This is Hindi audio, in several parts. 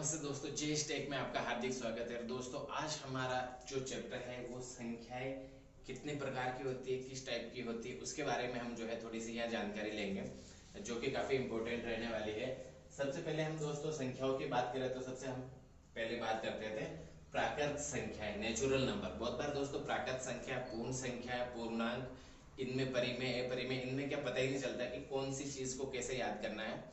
नमस्ते दोस्तों, जे स्टेक में आपका हार्दिक स्वागत है। दोस्तों, आज हमारा जो चैप्टर है वो संख्याएं कितने प्रकार की होती है, किस टाइप की होती है, उसके बारे में हम जो है थोड़ी सी यहाँ जानकारी लेंगे, जो कि काफी इंपॉर्टेंट रहने वाली है। सबसे पहले हम दोस्तों संख्याओं की बात करें तो सबसे हम पहले बात करते थे प्राकृत संख्याएं, नेचुरल नंबर। बहुत बार दोस्तों प्राकृत संख्या, पूर्ण संख्या, पूर्णांक, इनमें परिमेय, अपरिमेय, इनमें क्या पता ही नहीं चलता कि कौन सी चीज को कैसे याद करना है,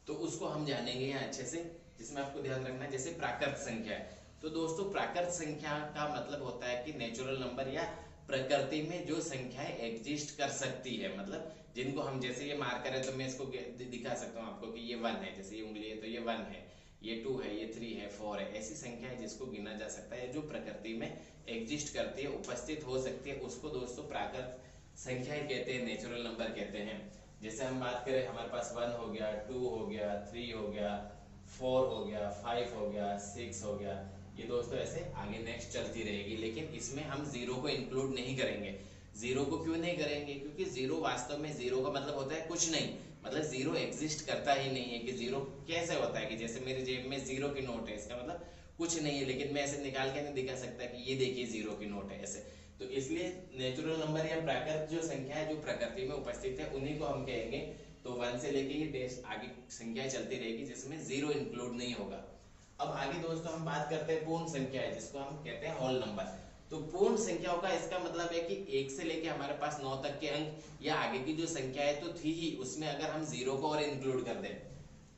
तो उसको हम जानेंगे यहाँ अच्छे से। जिसमें आपको ध्यान रखना है जैसे प्राकृत संख्या है, तो दोस्तों प्राकृत संख्या का मतलब होता है कि नेचुरल नंबर या प्रकृति में जो संख्याएं एग्जिस्ट कर सकती है, मतलब जिनको हम, जैसे ये मार्कर है तो मैं इसको दिखा सकता हूँ आपको कि ये 1 है, जैसे ये उंगली है तो ये 1 है, ये 2 है, ये 3 है, 4 है। ऐसी संख्या है जिसको गिना जा सकता है, जो प्रकृति में एग्जिस्ट करती है, उपस्थित हो सकती है, उसको दोस्तों प्राकृत संख्याएं कहते हैं, नेचुरल नंबर कहते हैं। जैसे हम बात करें, हमारे पास 1 हो गया, 2 हो गया, 3 हो गया, 4 हो गया, 5 हो गया, 6 हो गया। ये दोस्तों ऐसे आगे नेक्स्ट चलती रहेगी, लेकिन इसमें हम जीरो को इंक्लूड नहीं करेंगे। जीरो को क्यों नहीं करेंगे? क्योंकि जीरो वास्तव में, जीरो का मतलब होता है कुछ नहीं, मतलब जीरो एग्जिस्ट करता ही नहीं है। कि जीरो कैसे होता है कि जैसे मेरी जेब में जीरो की नोट है, इसका मतलब कुछ नहीं है, लेकिन मैं ऐसे निकाल के नहीं दिखा सकता कि ये देखिए जीरो की नोट है ऐसे। तो इसलिए नेचुरल नंबर या प्राकृत जो संख्या है, जो प्रकृति में उपस्थित है, उन्हीं को हम कहेंगे। तो 1 से लेके ये देश आगे संख्याएं चलती रहेगी जिसमें जीरो इंक्लूड नहीं होगा। अब आगे दोस्तों हम बात करते हैं पूर्ण संख्या है, जिसको हम कहते हैं होल नंबर। तो पूर्ण संख्याओं का इसका मतलब है कि 1 से लेके हमारे पास 9 तक के अंक या आगे की जो संख्या है तो थी ही, उसमें अगर हम जीरो को और इंक्लूड कर दें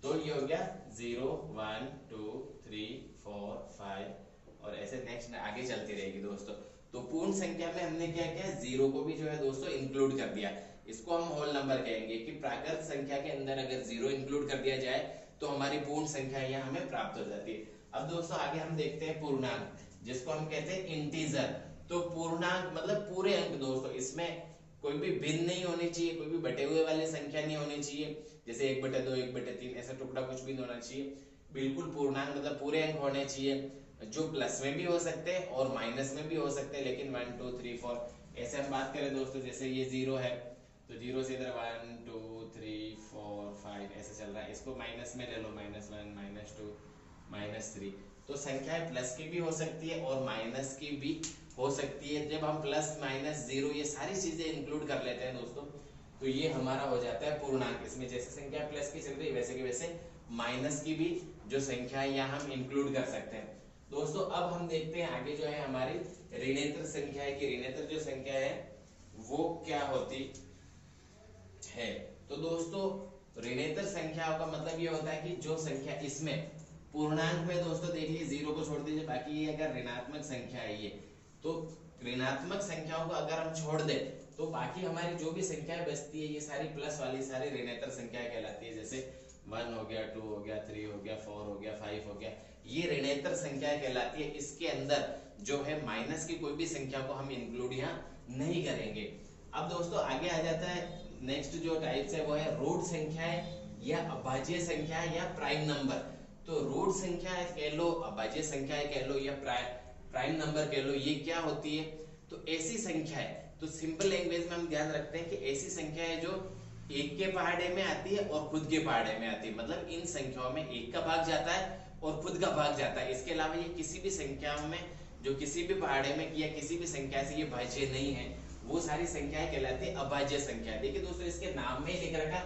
तो ये हो गया 0 1 2 3 4 5 और ऐसे नेक्स्ट आगे चलती रहेगी दोस्तों। तो पूर्ण संख्या में हमने क्या किया, जीरो को भी जो है दोस्तों इंक्लूड कर दिया। इसको हम होल नंबर कहेंगे कि प्राकृत संख्या के अंदर अगर जीरो इंक्लूड कर दिया जाए तो हमारी पूर्ण संख्या यहाँ हमें प्राप्त हो जाती है। अब दोस्तों आगे हम देखते हैं पूर्णांक, जिसको हम कहते हैं इंटीजर। तो पूर्णांक मतलब पूरे अंक दोस्तों, इसमें कोई भी भिन्न नहीं होनी चाहिए, कोई भी बटे हुए वाली संख्या नहीं होनी चाहिए, जैसे 1/2 1/3 ऐसा टुकड़ा कुछ भी नहीं होना चाहिए। बिल्कुल पूर्णांक मतलब पूरे अंक होने चाहिए, जो प्लस में भी हो सकते हैं और माइनस में भी हो सकते हैं, लेकिन 1 2 3 4 ऐसे हम बात करें दोस्तों, जैसे ये 0 है तो 0 से इधर 1 2 3 4 5 ऐसे चल रहा है, इसको माइनस में ले लो, -1 -2 -3। तो संख्याएं प्लस की भी हो सकती है और माइनस की भी हो सकती है। जब हम प्लस माइनस जीरो ये सारी चीजें इंक्लूड कर लेते हैं दोस्तों, तो ये हमारा हो जाता है पूर्णांक। इसमें जैसे संख्या प्लस की चल रही है वैसे की वैसे माइनस की भी जो संख्या है यहाँ हम इंक्लूड कर सकते हैं दोस्तों। अब हम देखते हैं आगे जो है हमारी ऋणेतर संख्या है, कि ऋणेतर जो संख्या है वो क्या होती है। तो दोस्तों ऋणेतर संख्याओं का मतलब ये होता है कि जो संख्या इसमें पूर्णांक में दोस्तों देख लीजिए, जीरो को छोड़ दीजिए, बाकी ये अगर ऋणात्मक संख्या है ये, तो ऋणात्मक संख्याओं को अगर हम छोड़ दें तो बाकी हमारी जो भी संख्याएं बचती है ये सारी प्लस वाली सारी ऋणेतर संख्याएं कहलाती है। जैसे 1 हो गया, 2 हो गया, 3 हो गया, 4 हो गया, 5 हो गया, ये ऋणेतर संख्याएं कहलाती है। इसके अंदर जो है माइनस की कोई भी संख्या को हम इंक्लूड यहाँ नहीं करेंगे। अब दोस्तों आगे आ जाता है नेक्स्ट जो टाइप्स है वो है रूट संख्याएं या अभाज्य संख्या या प्राइम नंबर। तो रूट संख्या कह लो, अभाज्य संख्या कह लो या प्राइम नंबर कह लो, ये क्या होती है? तो ऐसी संख्या है, तो सिंपल लैंग्वेज में हम ध्यान रखते हैं कि ऐसी संख्या है जो एक के पहाड़े में आती है और खुद के पहाड़े में आती है, मतलब इन संख्याओं में एक का भाग जाता है और खुद का भाग जाता है। इसके अलावा ये किसी भी संख्याओं में जो किसी भी पहाड़े में या किसी भी संख्या से ये भाज्य नहीं है, वो सारी संख्याएं कहलाती है अभाज्य संख्या। देखिए दोस्तों इसके नाम में लिख रखा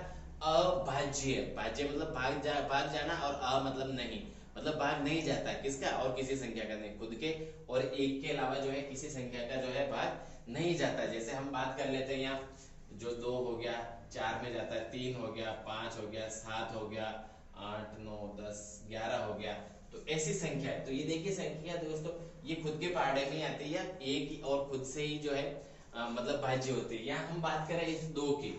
अभाज्य, भाज्य मतलब भाग जाना और अ मतलब नहीं, मतलब भाग नहीं जाता किसका, और किसी संख्या का नहीं, खुद के और एक के अलावा जो है किसी संख्या का जो है भाग नहीं जाता। जैसे हम बात कर लेते हैं यहाँ जो 2 हो गया 4 में जाता है, 3 हो गया, 5 हो गया, 7 हो गया, 8 9 10 11 हो गया, तो ऐसी संख्या है। तो ये देखिए संख्या दोस्तों ये खुद के पहाड़े में आती है, एक और खुद से ही जो है मतलब भाज्य होती है। यहाँ हम बात करें इस 2 की,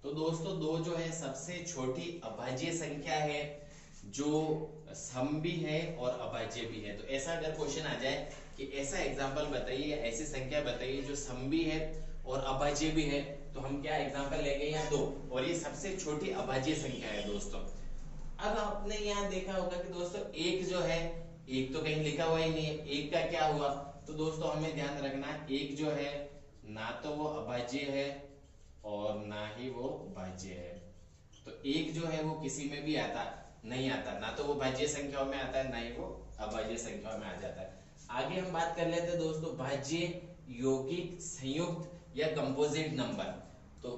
तो दोस्तों 2 जो है सबसे छोटी अभाज्य संख्या है, जो सम भी है और अभाज्य भी है। तो ऐसा अगर क्वेश्चन आ जाए कि ऐसा एग्जांपल बताइए, ऐसी संख्या बताइए जो सम भी है और अभाज्य भी है, तो हम क्या एग्जांपल लेंगे? यहाँ 2, और ये सबसे छोटी अभाज्य संख्या है दोस्तों। अब आपने यहाँ देखा होगा कि दोस्तों एक जो है, एक तो कहीं लिखा हुआ ही नहीं है, एक का क्या हुआ? तो दोस्तों हमें ध्यान रखना, एक जो है ना तो वो अभाज्य है और ना ही वो भाज्य है। तो एक जो है वो किसी में भी आता नहीं आता, ना तो वो भाज्य संख्याओं में आता है, ना ही वो अभाज्य संख्याओं में आ जाता है। आगे हम बात कर लेते हैं दोस्तों भाज्य, यौगिक, संयुक्त या कंपोजिट नंबर। तो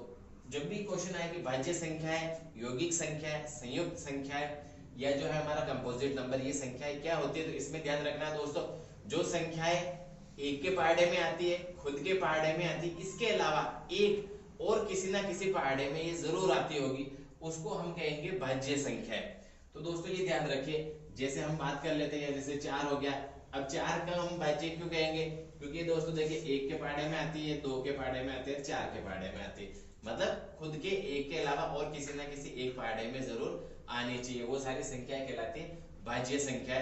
जब भी क्वेश्चन आए कि भाज्य संख्या है, यौगिक संख्या है, संयुक्त संख्या है या जो है हमारा कंपोजिट नंबर, ये संख्याएं क्या होती है, तो इसमें ध्यान रखना है दोस्तों, जो संख्याएं एक के पहाड़े में आती है, खुद के पहाड़े में आती है, इसके अलावा एक और किसी ना किसी पहाड़े में ये जरूर आती होगी, उसको हम कहेंगे भाज्य संख्या है। तो दोस्तों ये ध्यान रखिए, जैसे हम बात कर लेते हैं, जैसे 4 हो गया, अब 4 का हम भाज्य क्यों कहेंगे, क्योंकि दोस्तों देखिए एक के पहाड़े में आती है, 2 के पहाड़े में आती है, 4 के पहाड़े में आती है, मतलब खुद के एक के अलावा और किसी ना किसी एक पहाड़े में जरूर आनी चाहिए, वो सारी संख्याएं कहलाती है भाज्य संख्या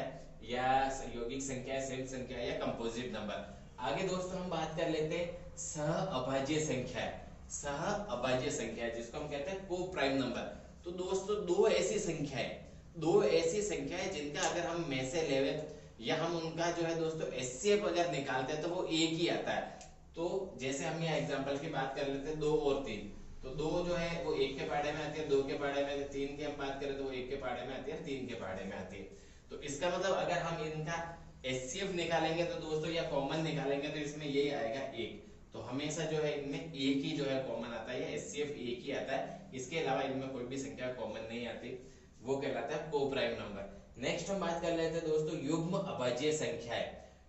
या यौगिक संख्या, संयुक्त संख्या या कंपोजिट नंबर। आगे दोस्तों हम बात कर लेते हैं सह अभाज्य संख्या, सह अभाज्य संख्या जिसको हम कहते हैं को प्राइम नंबर। तो दोस्तों दो ऐसी संख्याएं जिनका अगर हम में से लेवे या हम उनका जो है दोस्तों एचसीएफ अगर निकालते हैं तो वो एक ही आता है। तो जैसे हम यहाँ एग्जांपल की बात कर लेते हैं 2 और 3, तो 2 जो है वो 1 के पहाड़े में आती है, 2 के पहाड़े में आती है, 3 की हम बात करें तो वो 1 के पहाड़े में आती है, 3 के पहाड़े में आती है। तो इसका मतलब अगर हम इनका एचसीएफ निकालेंगे तो दोस्तों या कॉमन निकालेंगे तो इसमें यही आएगा 1। तो हमेशा जो है इनमें एक ही जो है कॉमन आता है या एचसीएफ एक ही आता है, इसके अलावा इनमें कोई भी संख्या कॉमन नहीं आती, वो कहलाता है को प्राइम नंबर। नेक्स्ट हम बात कर लेते हैं दोस्तों युग्म अभाज्य संख्याएं।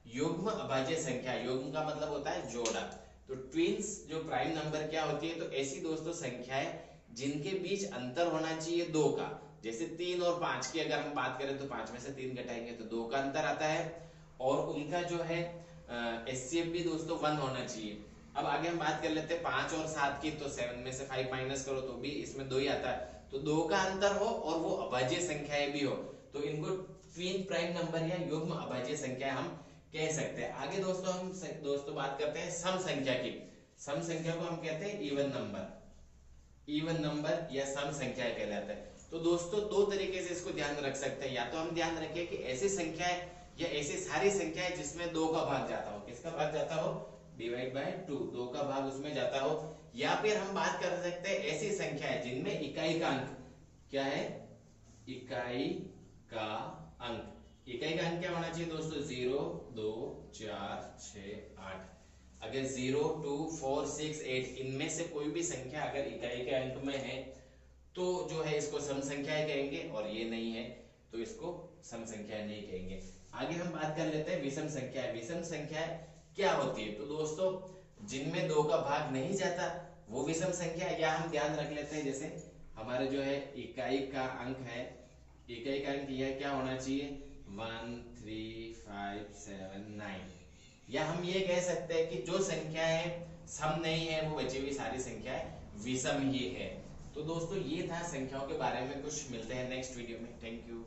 युग्म अभाज्य संख्या, युग्म का मतलब होता है जोड़ा, तो ट्विंस जो प्राइम नंबर क्या होती है, तो ऐसी दोस्तों संख्याएं जिनके बीच अंतर होना चाहिए 2 का, जैसे 3 और 5 की अगर हम बात करें तो 5 में से 3 घटाएंगे तो 2 का अंतर आता है, और उनका जो है एचसीएफ भी दोस्तों 1 होना चाहिए। अब आगे हम बात कर लेते हैं 5 और 7 की, तो 7 में से 5 माइनस करो तो भी इसमें 2 ही आता है, तो 2 का अंतर हो और वो अभाज्य संख्याएं भी हो, तो इनको ट्विन प्राइम नंबर या युग्म अभाज्य संख्या हम कह सकते हैं। आगे दोस्तों हम बात करते हैं सम संख्या की। सम संख्या को हम कहते हैं इवन नंबर, इवन नंबर या सम संख्या कहलाता है। तो दोस्तों दो तरीके से इसको ध्यान रख सकते हैं, या तो हम ध्यान रखें कि ऐसी संख्याएं या ऐसी सारी संख्याएं जिसमें 2 का भाग जाता हो, किसका भाग जाता हो, डिवाइड बाय 2, 2 का भाग उसमें जाता हो, या फिर हम बात कर सकते हैं ऐसी संख्याएं जिनमें इकाई का अंक क्या है, इकाई का अंक, इकाई का अंक क्या होना चाहिए दोस्तों, 0, 2, 4, 6, 8। अगर 0, 2, 4, 6, 8 इनमें से कोई भी संख्या अगर इकाई के अंक में है तो जो है इसको सम संख्याएं कहेंगे, और ये नहीं है तो इसको सम संख्याएं नहीं कहेंगे। आगे हम बात कर लेते हैं विषम संख्याएं। विषम संख्याएं क्या होती है, तो दोस्तों जिनमें 2 का भाग नहीं जाता वो विषम संख्या, या हम ध्यान रख लेते हैं जैसे हमारे जो है इकाई का अंक है, इकाई का अंक यह क्या होना चाहिए, 1, 3, 5, 7, 9, या हम ये कह सकते हैं कि जो संख्याएं सम नहीं है वो बची हुई सारी संख्याएं विषम ही है। तो दोस्तों ये था संख्याओं के बारे में कुछ, मिलते हैं नेक्स्ट वीडियो में, थैंक यू।